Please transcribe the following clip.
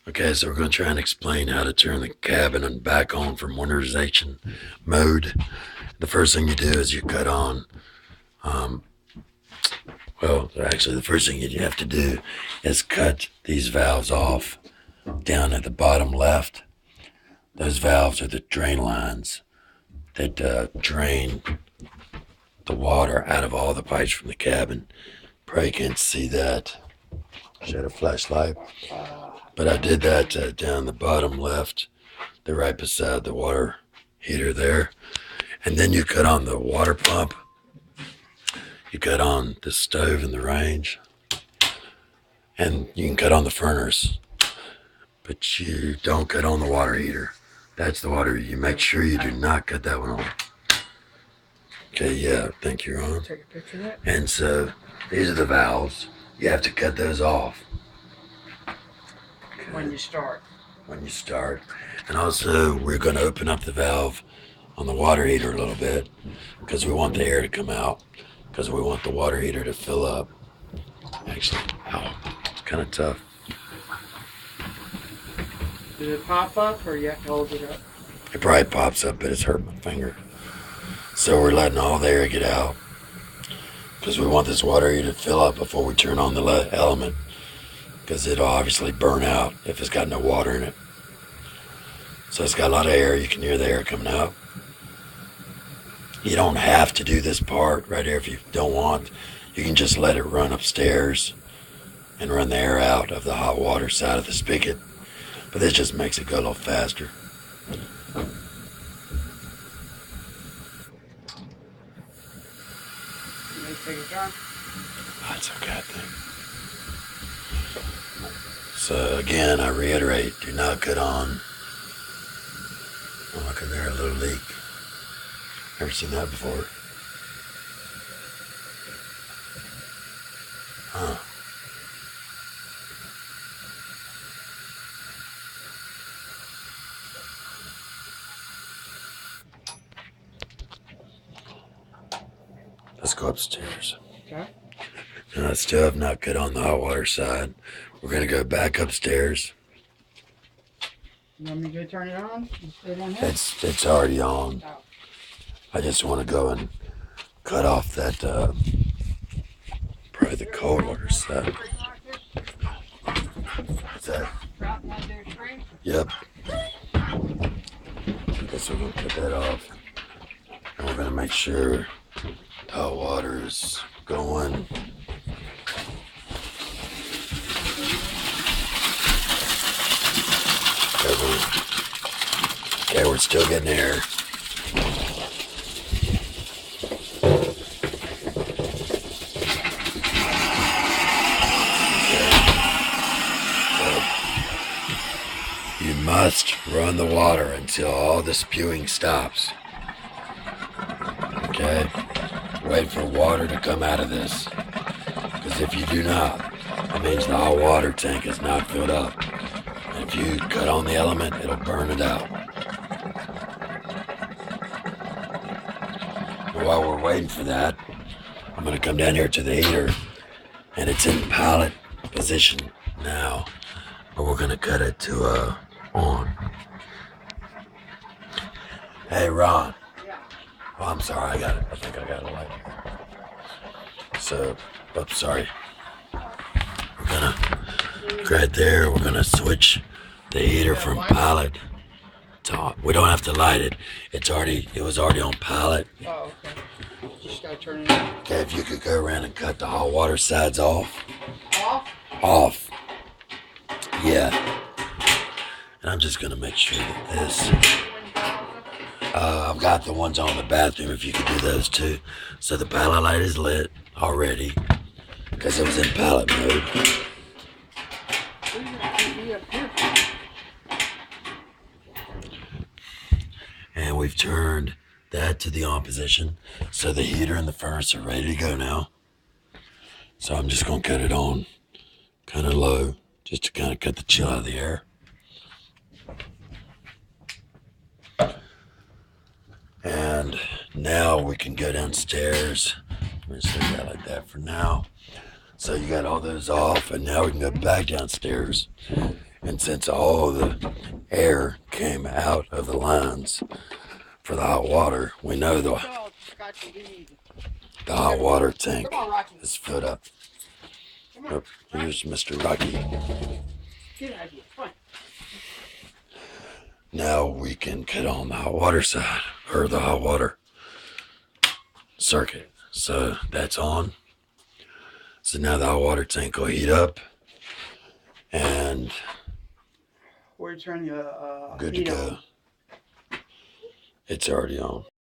Okay, so we're going to try and explain how to turn the cabin and back on from winterization mode. The first thing you do is you cut on, actually the first thing you have to do is cut these valves off down at the bottom left. Those valves are the drain lines that drain the water out of all the pipes from the cabin. Probably can't see that. Should a flashlight. But I did that down the bottom left. They're right beside the water heater there. And then you cut on the water pump. You cut on the stove and the range. And you can cut on the furnace. But you don't cut on the water heater. That's the water. You make sure you do not cut that one on. Okay, yeah, I think you're on. Take a picture of that. And so these are the valves. You have to cut those off. When you start. When you start. And also, we're going to open up the valve on the water heater a little bit because we want the air to come out, because we want the water heater to fill up. Actually, ow, it's kind of tough. Does it pop up or you have to hold it up? It probably pops up, but it's hurt my finger. So we're letting all the air get out because we want this water heater to fill up before we turn on the element, because it'll obviously burn out if it's got no water in it. So it's got a lot of air. You can hear the air coming out. You don't have to do this part right here if you don't want. You can just let it run upstairs and run the air out of the hot water side of the spigot. But this just makes it go a little faster. You may take it down. That's okay, I think. So again, I reiterate, do not cut on. Oh, look at there, a little leak. Never seen that before. Huh. Let's go upstairs. Okay. Now I still have not cut on the hot water side. We're gonna go back upstairs. You want me to go turn it on? You stay down here? It's already on. Oh. I just want to go and cut off that probably the cold water side. What's that? Yep. Guess we're gonna cut that off. And we're gonna make sure the hot water is going. Okay, we're still getting air. You must run the water until all the spewing stops. Okay? Wait for water to come out of this. Because if you do not, it means the hot water tank is not filled up. And if you cut on the element, it'll burn it out. And while we're waiting for that, I'm going to come down here to the heater. And it's in pilot position now. But we're going to cut it to on. Hey, Ron. Yeah. Oh, I'm sorry. I think I got it light. So, sorry. We're gonna, right there, we're gonna switch the heater from pilot to on. We don't have to light it. It was already on pilot. Oh, okay. Just gotta turn it on. Okay, if you could go around and cut the hot water sides off. Off? Off. Yeah. And I'm just gonna make sure that this. I've got the ones on the bathroom, if you could do those too. So the pilot light is lit already because it was in pilot mode. And we've turned that to the on position. So the heater and the furnace are ready to go now. So I'm just gonna cut it on kind of low just to kind of cut the chill out of the air. And now we can go downstairs. I'm going to set that like that for now. So you got all those off, and now we can go back downstairs. And since all the air came out of the lines for the hot water, we know the hot water tank is filled up. Oh, here's Mr. Rocky. Get out of here. Fine. Now we can cut on the hot water side, or the hot water circuit. So that's on. So now the hot water tank will heat up and Where you turn your good to heat go. on. It's already on.